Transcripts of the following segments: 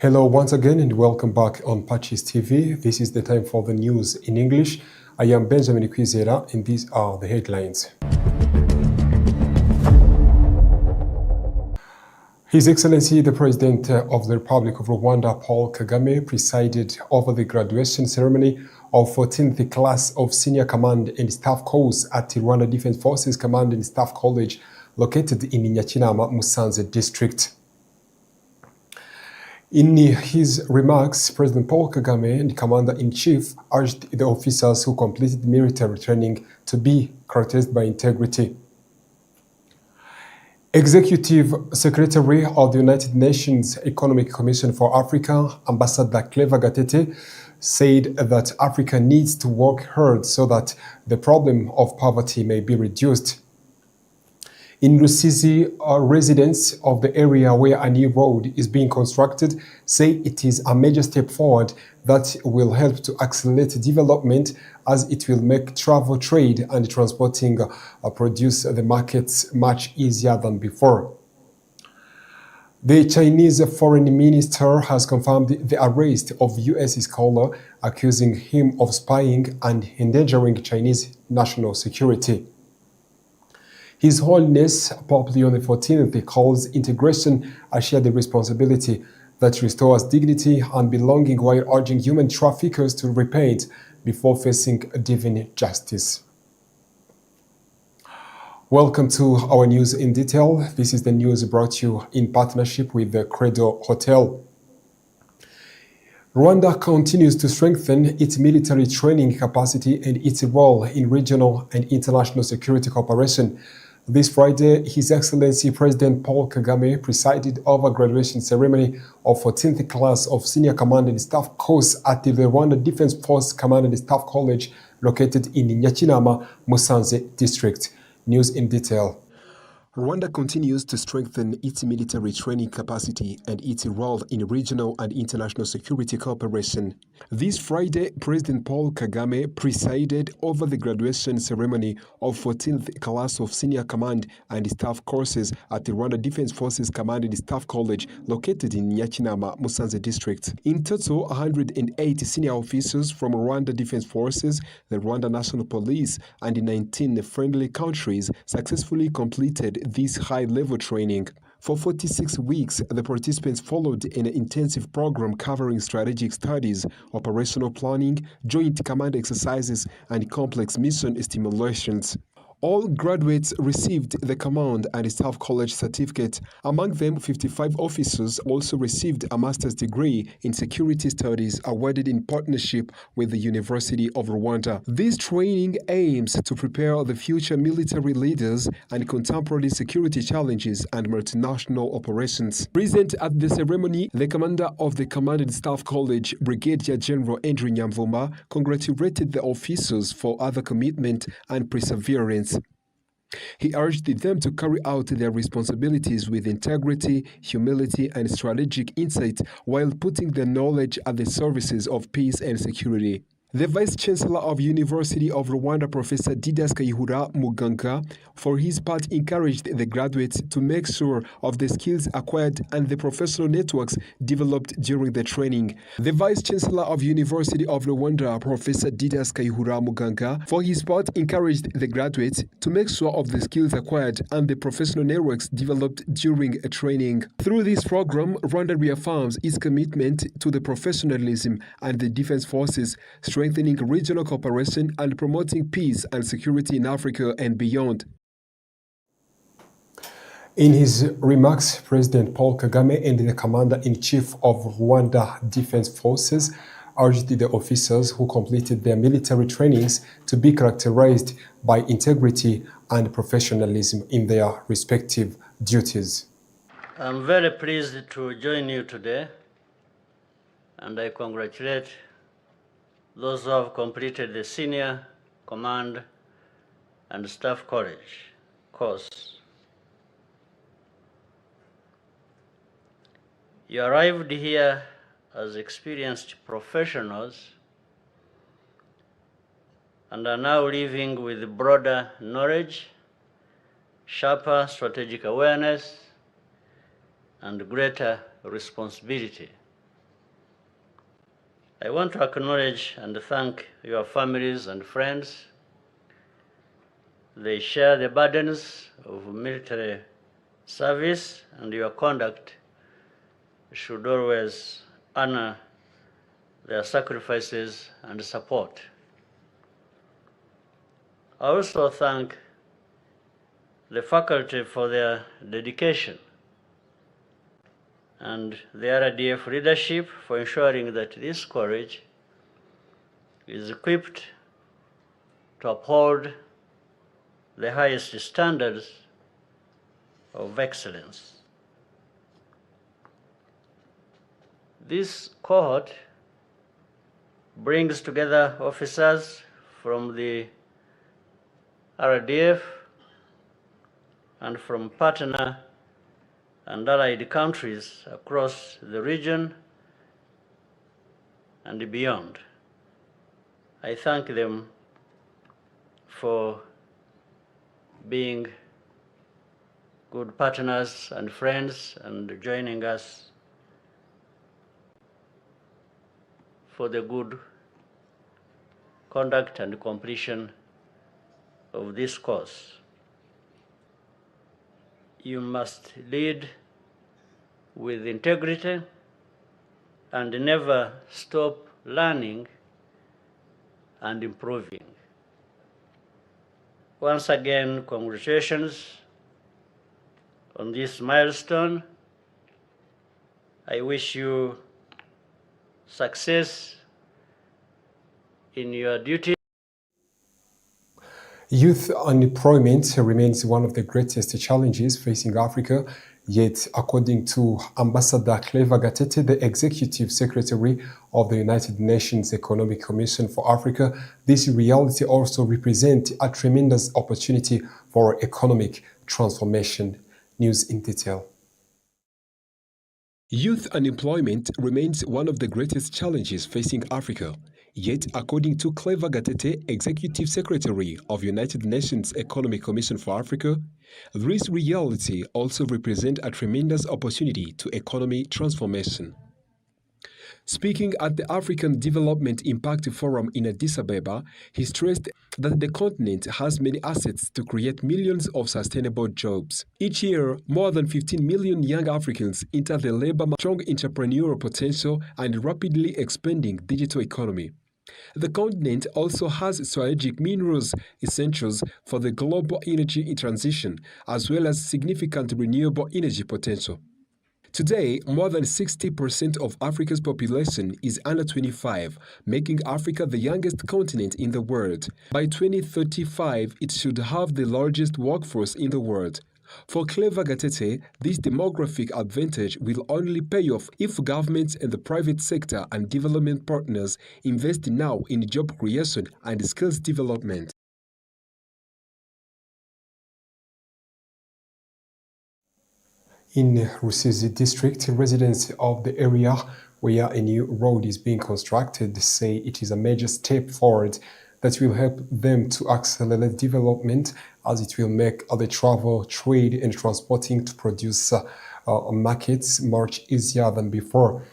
Hello once again and welcome back on PACIS TV. This is the time for the news in English. I am Benjamin Kwizera and these are the headlines. His Excellency the President of the Republic of Rwanda, Paul Kagame, presided over the graduation ceremony of 14th class of Senior Command and Staff course at the Rwanda Defense Forces Command and Staff College located in Nyakinama, Musanze district. In his remarks, President Paul Kagame, the Commander-in-Chief, urged the officers who completed military training to be characterized by integrity. Executive Secretary of the United Nations Economic Commission for Africa, Ambassador Clever Gatete, said that Africa needs to work hard so that the problem of poverty may be reduced. In Rusizi, residents of the area where a new road is being constructed say it is a major step forward that will help to accelerate development as it will make travel, trade and transporting produce the markets much easier than before. The Chinese foreign minister has confirmed the arrest of US scholar accusing him of spying and endangering Chinese national security. His Holiness Pope Leo XIV calls integration a shared responsibility that restores dignity and belonging while urging human traffickers to repent before facing divine justice. Welcome to our news in detail. This is the news brought to you in partnership with the Credo Hotel. Rwanda continues to strengthen its military training capacity and its role in regional and international security cooperation. This Friday, His Excellency President Paul Kagame presided over graduation ceremony of 14th class of Senior Command and Staff course at the Rwanda Defense Force Command and Staff College located in Nyakinama, Musanze district. News in detail. Rwanda continues to strengthen its military training capacity and its role in regional and international security cooperation. This Friday, President Paul Kagame presided over the graduation ceremony of 14th class of Senior Command and Staff courses at the Rwanda Defense Forces Command and Staff College located in Nyakinama, Musanze district. In total, 108 senior officers from Rwanda Defense Forces, the Rwanda National Police, and 19 friendly countries successfully completed this high-level training. For 46 weeks, the participants followed an intensive program covering strategic studies, operational planning, joint command exercises, and complex mission stimulations. All graduates received the Command and Staff College certificate. Among them, 55 officers also received a master's degree in security studies awarded in partnership with the University of Rwanda. This training aims to prepare the future military leaders and contemporary security challenges and multinational operations. Present at the ceremony, the commander of the Command and Staff College, Brigadier General Andrew Nyamvuma, congratulated the officers for their commitment and perseverance. He urged them to carry out their responsibilities with integrity, humility, and strategic insight while putting their knowledge at the services of peace and security. The Vice Chancellor of University of Rwanda, Professor Didas Kayihura Muganga, for his part encouraged the graduates to make sure of the skills acquired and the professional networks developed during the training. The Vice Chancellor of University of Rwanda, Professor Didas Kayihura Muganga, for his part encouraged the graduates to make sure of the skills acquired and the professional networks developed during a training. Through this program, Rwanda reaffirms its commitment to the professionalism and the defense forces, strengthening regional cooperation and promoting peace and security in Africa and beyond. In his remarks, President Paul Kagame and the Commander-in-Chief of Rwanda Defense Forces urged the officers who completed their military trainings to be characterized by integrity and professionalism in their respective duties. I'm very pleased to join you today, and I congratulate those who have completed the Senior Command and Staff College course. You arrived here as experienced professionals and are now leaving with broader knowledge, sharper strategic awareness, and greater responsibility. I want to acknowledge and thank your families and friends. They share the burdens of military service, and your conduct should always honor their sacrifices and support. I also thank the faculty for their dedication and the RDF leadership for ensuring that this college is equipped to uphold the highest standards of excellence. This cohort brings together officers from the RDF and from partner and allied countries across the region and beyond. I thank them for being good partners and friends and joining us for the good conduct and completion of this course. You must lead with integrity and never stop learning and improving. Once again, congratulations on this milestone. I wish you success in your duty. Youth unemployment remains one of the greatest challenges facing Africa, yet according to Ambassador Clever Gatete, the Executive Secretary of the United Nations Economic Commission for Africa, this reality also represents a tremendous opportunity for economic transformation. News in detail. Youth unemployment remains one of the greatest challenges facing Africa. Yet, according to Clever Gatete, Executive Secretary of United Nations Economic Commission for Africa, this reality also represents a tremendous opportunity to economy transformation. Speaking at the African Development Impact Forum in Addis Ababa, he stressed that the continent has many assets to create millions of sustainable jobs. Each year, more than 15 million young Africans enter the labor market, strong entrepreneurial potential and rapidly expanding digital economy. The continent also has strategic minerals essentials for the global energy transition, as well as significant renewable energy potential. Today, more than 60% of Africa's population is under 25, making Africa the youngest continent in the world. By 2035, it should have the largest workforce in the world. For Clever Gatete, this demographic advantage will only pay off if governments and the private sector and development partners invest now in job creation and skills development. In RUSIZE district, residents of the area where a new road is being constructed say it is a major step forward that will help them to accelerate development, as it will make the travel, trade and transporting to produce markets much easier than before.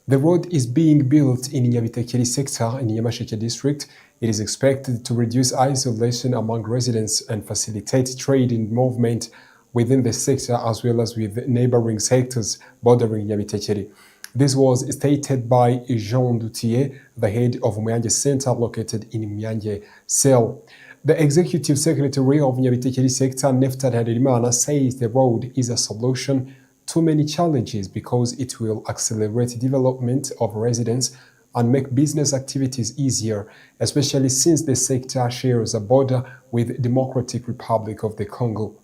The road is being built in Nyabitekeri sector in Nyamasheke district. It is expected to reduce isolation among residents and facilitate trade and movement within the sector as well as with neighboring sectors bordering Nyabitekeri. This was stated by Jean Dutier, the head of Myanje Center located in Myanje Cell. The Executive Secretary of Nyabitekeri sector, Neftali Harerimana, says the road is a solution to many challenges because it will accelerate development of residents and make business activities easier, especially since the sector shares a border with Democratic Republic of the Congo.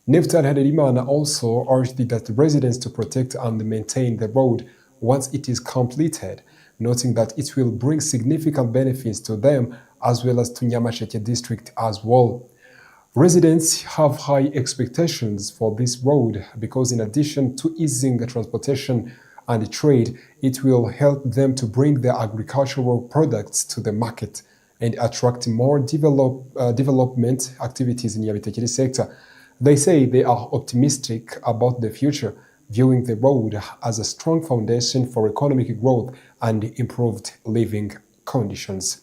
Neftali Harerimana also urged that residents to protect and maintain the road once it is completed, noting that it will bring significant benefits to them as well as to Nyamasheke district as well. Residents have high expectations for this road because in addition to easing the transportation and trade, it will help them to bring their agricultural products to the market and attract more development activities in the Nyabitekeri sector. They say they are optimistic about the future viewing the road as a strong foundation for economic growth and improved living conditions.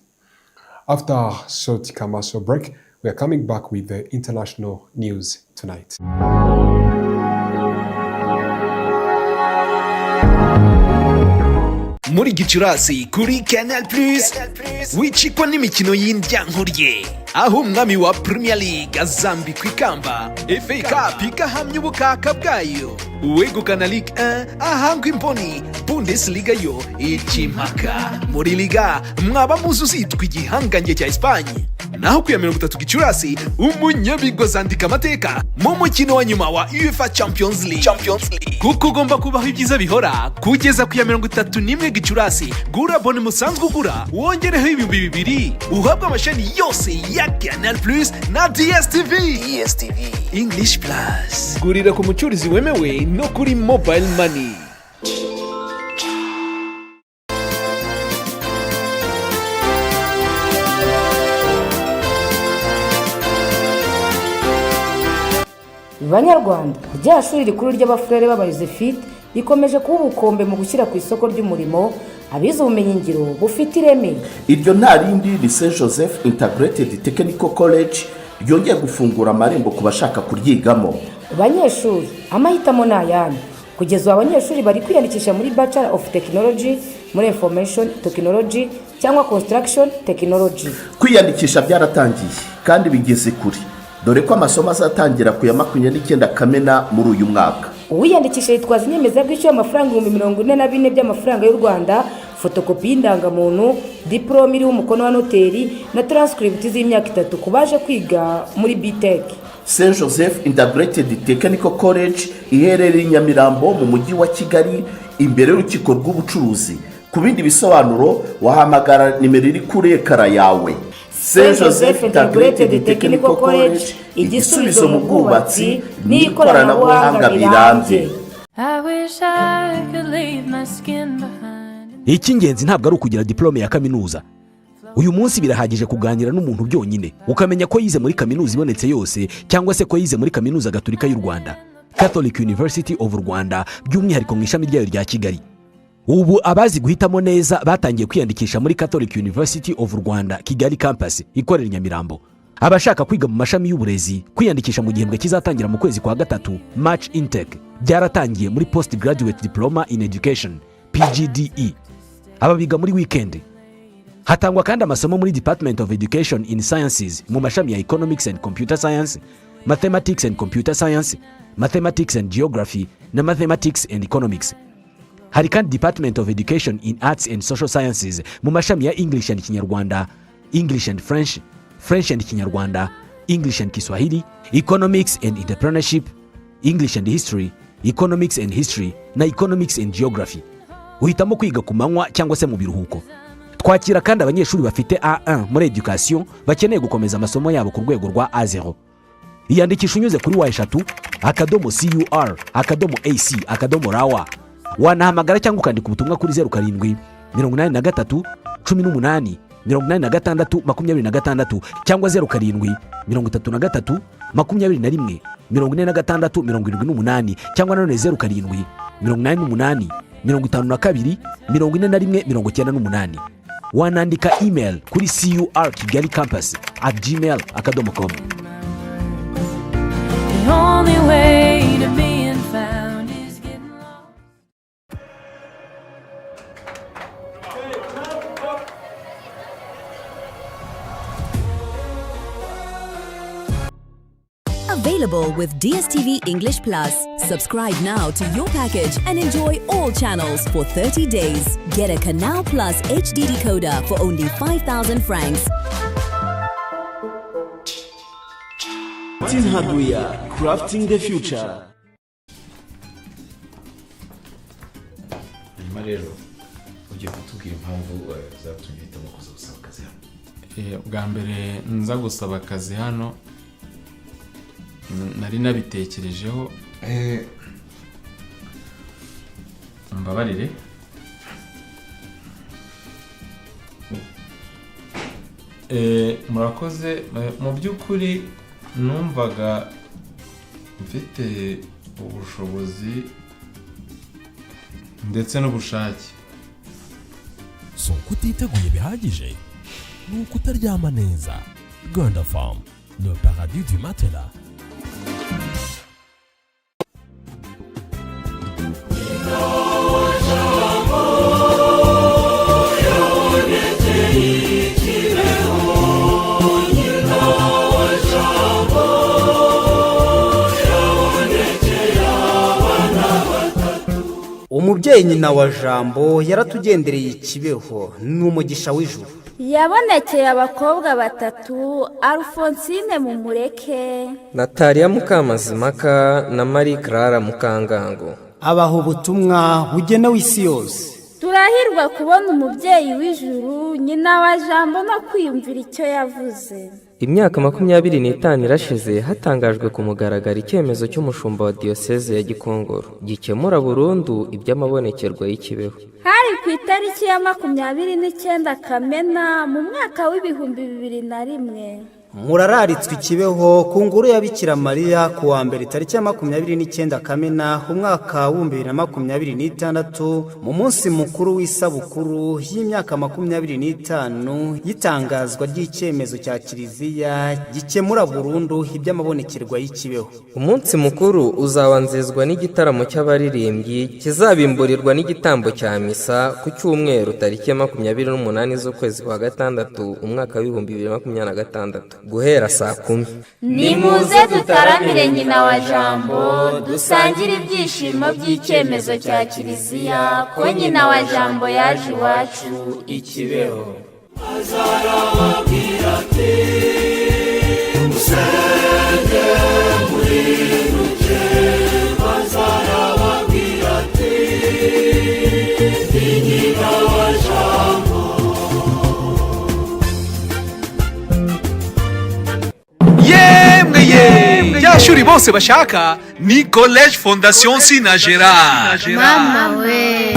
After a short commercial break, we are coming back with the international news tonight. Muri Gicurasi kuri Canal Plus wicikwa n'imikino y'indyankuriye aho umwami wa Premier League azambikwa ikamba, FA Cup ikahamya ubukaka bwayo, uwegukana Ligue 1 ahangwa imboni, Bundesliga yo ikimpaka. Muri Liga mwaba muzi uzitwa igihangange cya Espagne, naho ku ya 30 Gicurasi umunyabigozi andika amateka mu mukino wa nyuma wa UEFA Champions League. Kuko ugomba kubaho ibyiza bihora kugeza ku ya 31 Gicurasi. Gura bone musanzwe ugura wongereho ibihumbi 2 uhabwa amashani yose ya Canal Plus na DSTV English Plus. Gurira ku mucurizi wemewe no kuri Mobile Money. Banyarwanda, rya shuri rikuru ry'abafurere b'abayozefite rikomeje kuba ubukombe mu gushyira ku isoko ry'umurimo abize ubumenyi ngiro bufite ireme. Iryo nta rindi ni St Joseph Integrated Technical College ryongeye gufungura amarembo ku bashaka kuryigamo. Banyeshuri, amahitamo ni ayanyu. Kugeza abanyeshuri bari kwiyandikisha muri Bachelor of Technology, muri Information Technology cyangwa Construction Technology. Kwiyandikisha byaratangiye kandi bigeze kuri, dore ko amasomo azatangira ku ya 29 Kamena muri uyu mwaka. Uwiyandikisha yitwaza inyemezabwishyu y'amafaranga 44,000 by'amafaranga y'u Rwanda, fotokopi y'indangamuntu, diplome iriho umukono wa noteri na transcript z'imyaka 3 kubaje kwiga muri BTech. St Joseph Integrated Technical College iherereye i Nyamirambo mu mujyi wa Kigali imbere y'urukiko rw'ubucuruzi. Ku bindi bisobanuro wahamagara nimero iri kuri ekara yawe. St Joseph Integrated Technical College, igisubizo mu bwubatsi n'ikoranabuhanga birambye. Icy'ingenzi ntabwo ari ukugira diplome ya kaminuza. Uyu munsi birahagije kuganira n'umuntu byonyine ukamenya ko yize muri kaminuza ibonetse yose cyangwa se ko yize muri kaminuza Gatolika y'u Rwanda, Catholic University of Rwanda, by'umwihariko mu ishami ryayo rya Kigali. Ubu abazi guhitamo neza batangiye kwiyandikisha muri Catholic University of Rwanda Kigali campus ikorera Nyamirambo. Abashaka kwiga mu mashami y'uburezi kwiyandikisha mu gihembwe kizatangira mu kwezi kwa 3 March intake byaratangiye muri Postgraduate Diploma in Education PGDE. Ababiga muri weekend. Hatangwa kandi amasomo muri Department of Education in Sciences mu mashami ya Economics and Computer Science, Mathematics and Computer Science, Mathematics and Geography na Mathematics and Economics. Hari kandi Department of Education in Arts and Social Sciences mu mashami ya English and Kinyarwanda, English and French, French and Kinyarwanda, English and Kiswahili, Economics and Entrepreneurship, English and History, Economics and History na Economics and Geography. Uhitamo kwiga ku manywa cyangwa se mu biruhuko. Twakira kandi abanyeshuri bafite A1 muri education bakeneye gukomeza amasomo yabo ku rwego rwa A0. Iyandikisha unyuze kuri wa@CUR.AC.RW. Wanahamagara cyangwa ukandika ubutumwa kuri 07 83 18 86 26 cyangwa 07 33 21 46 78 cyangwa 07 88 52 41 98. Wanandika email kuri curkigali-campus@gmail.com. The only way to being found is getting lost. Available with DSTV English Plus. Subscribe now to your package and enjoy all channels for 30 days. Get a Canal Plus HD decoder for only 5,000 francs. Tin Hardware, crafting the future. Hanyuma rero ugiye kutubwira impamvu zatumye hitamo kuza gusaba akazi hano. Bwa mbere nza gusaba akazi hano nari nabitekerejeho mbabarire murakoze mu by'ukuri numvaga mfite ubushobozi ndetse n'ubushake. So kutiteguye bihagije ni ukutaryama neza. Gonda Farm, le paradis du matelas. Umubyeyi nyina wa Jambo yaratugendereye ikibeho n'umugisha w'ijuru. Yabonekeye abakobwa batatu, Alphonsine Mumureke, Natalia Mukamazimaka na Marie Clara Mukangango. Abaho ubutumwa bugenewe isi yose. Turahirwa kubona umubyeyi w'ijuru, nyina wa Jambo no kwiyumvira icyo yavuze. Imyaka 25 irashize hatangajwe ku mugaragaro icyemezo cy'umushumba wa diocese ya Gikongoro gikemura burundu iby'amabonekerwa y'ikibeho. Hari ku itariki ya 29 Kamena mu mwaka w'ibihumbi 2001. Murararitswe ikibeho ku nguru ya Bikira Mariya ku wa mbere tariki ya 29 Kamena umwaka wa 2026 mu munsi mukuru w'isabukuru y'imyaka 25 yitangazwa ry'icyemezo cya Kiliziya gikemura burundu iby'amabonekerwa y'ikibeho. Umunsi mukuru uzabanzizwa n'igitaramo cy'abaririmbyi kizabimburirwa n'igitambo cya misa ku cyumweru tariki ya 28 z'ukwezi kwa gatandatu umwaka wa 2026 guhera saa 10. Nimuze dutaramire nyina wa Jambo, dusangire ibyishimo by'icyemezo cya Kiliziya ko nyina wa Jambo yaje iwacu ikibeho. Azarababwira ati musenge muhinduke, azarababwira ati nyina wa Jambo. Yemwe byashuri bose bashaka ni College Fondation Sina Gerard. Mama we,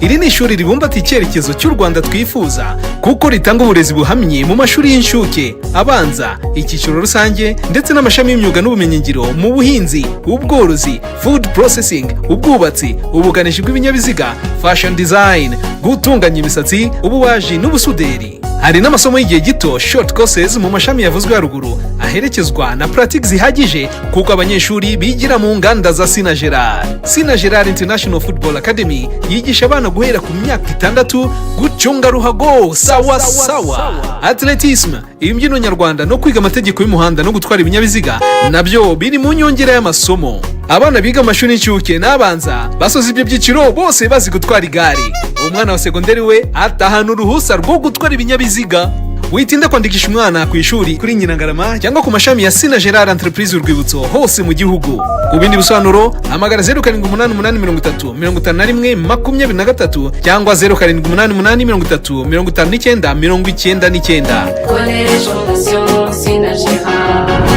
iri ni ishuri ribumbatiye icyerekezo cy'u Rwanda twifuza kuko ritanga uburezi buhamye mu mashuri y'inshuke, abanza, icyiciro rusange ndetse n'amashami y'imyuga n'ubumenyingiro mu buhinzi, ubworozi, food processing, ubwubatsi, ubukanishi bw'ibinyabiziga, fashion design, gutunganya imisatsi, ububaji n'ubusuderi. Hari n'amasomo y'igihe gito short courses mu mashami yavuzwe haruguru aherekezwa na practice zihagije kuko abanyeshuri bigira mu nganda za Sina Gerard. Sina Gerard International Football Academy yigisha abana guhera ku myaka 6 gucunga ruhago sawa sawa, atletism, imbyino nyarwanda no kwiga amategeko y'umuhanda no gutwara ibinyabiziga nabyo biri mu nyongera y'amasomo. Abana biga amashuri y'incuke n'abanza basoza ibyo byiciro bose bazi gutwara igare. Umwana wa segonderi we atahana uruhusa rwo gutwara ibinyabiziga. Witinda kwandikisha umwana ku ishuri kuri Nyirangarama cyangwa ku mashami ya Sina Gerard Entreprise Urwibutso hose mu gihugu. Ku bindi bisobanuro hamagara 0788535123 cyangwa 0788535999. College Fondation Sina Gerard.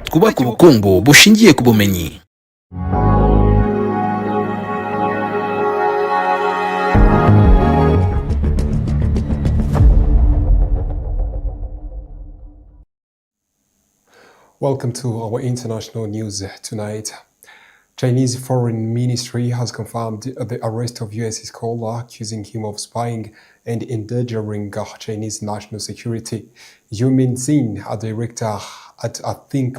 Twubaka ubukungu bushingiye ku bumenyi. Welcome to our international news tonight. Chinese Foreign Ministry has confirmed the arrest of US scholar accusing him of spying and endangering Chinese national security. Yu Minxin, a director at a think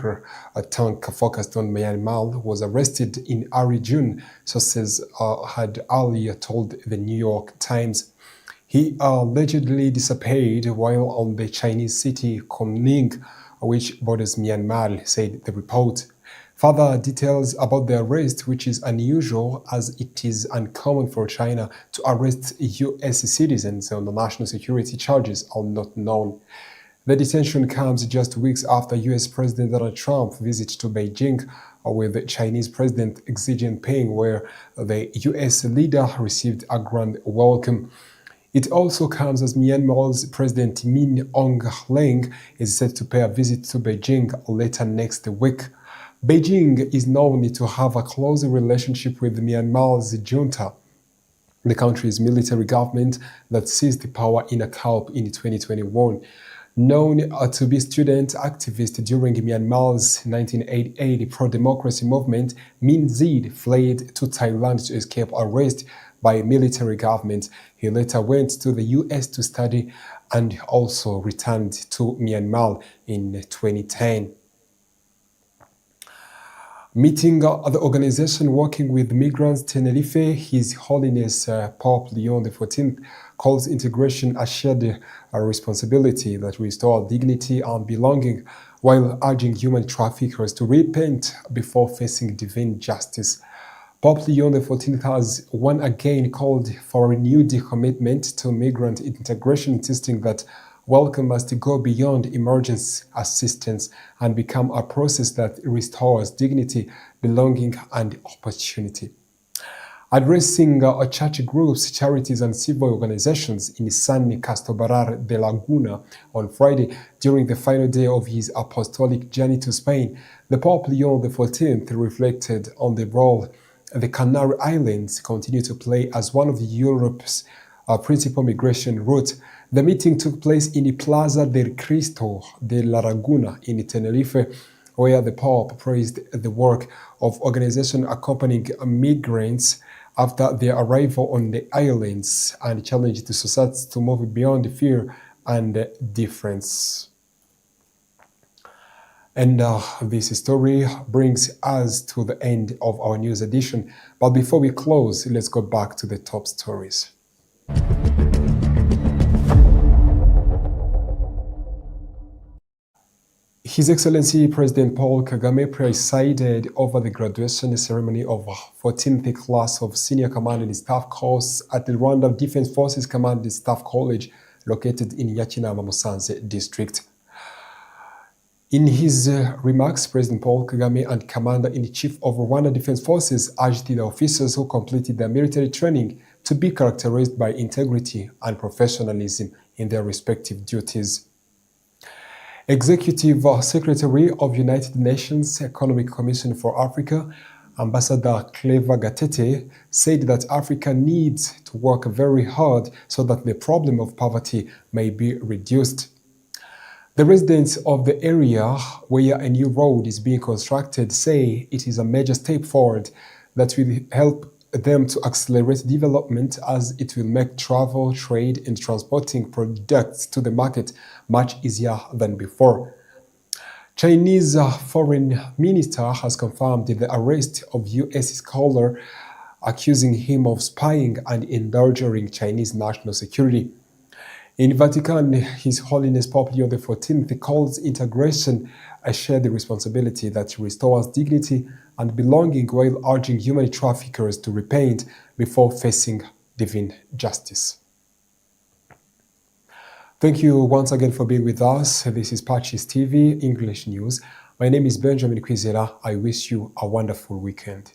tank focused on Myanmar, was arrested in early June, sources had earlier told the New York Times. He allegedly disappeared while on the Chinese city Kunming, which borders Myanmar, said the report. Further details about the arrest, which is unusual as it is uncommon for China to arrest US citizens on the national security charges, are not known. The detention comes just weeks after US President Donald Trump's visit to Beijing with Chinese President Xi Jinping, where the US leader received a grand welcome. It also comes as Myanmar's President Min Aung Hlaing is set to pay a visit to Beijing later next week. Beijing is known to have a close relationship with Myanmar's junta, the country's military government that seized power in a coup in 2021. Known to be student activist during Myanmar's 1988 pro-democracy movement, Min Zid fled to Thailand to escape arrest by military government. He later went to the US to study and also returned to Myanmar in 2010. Meeting the organization working with migrants Tenerife, His Holiness Pope Leon XIV calls integration a shared responsibility that restores dignity and belonging, while urging human traffickers to repent before facing divine justice. Pope Leon XIV has once again called for a renewed commitment to migrant integration, insisting that welcome must go beyond emergency assistance and become a process that restores dignity, belonging, and opportunity. Addressing church groups, charities, and civil organizations in San Cristobal de Laguna on Friday during the final day of his apostolic journey to Spain, the Pope Leon XIV reflected on the role the Canary Islands continue to play as one of Europe's principal migration routes. The meeting took place in the Plaza del Cristo de la Laguna in Tenerife, where the Pope praised the work of organizations accompanying migrants after their arrival on the islands and challenged the society to move beyond fear and difference. And this story brings us to the end of our news edition. But before we close, let's go back to the top stories. His Excellency President Paul Kagame presided over the graduation ceremony of 14th class of Senior Command and Staff course at the Rwanda Defense Forces Command and Staff College located in Nyakinama, Musanze district. In his remarks, President Paul Kagame and Commander-in-Chief of Rwanda Defense Forces urged the officers who completed their military training to be characterized by integrity and professionalism in their respective duties. Executive Secretary of United Nations Economic Commission for Africa, Ambassador Clever Gatete, said that Africa needs to work very hard so that the problem of poverty may be reduced. The residents of the area where a new road is being constructed say it is a major step forward that will help them to accelerate development, as it will make travel, trade, and transporting products to the market much easier than before. Chinese Foreign Minister has confirmed the arrest of U.S. scholar accusing him of spying and endangering Chinese national security. In Vatican, His Holiness Pope Leo XIV calls integration a shared responsibility that restores dignity and belonging, while urging human traffickers to repent before facing divine justice. Thank you once again for being with us. This is PACIS TV English News. My name is Benjamin Kwizera. I wish you a wonderful weekend.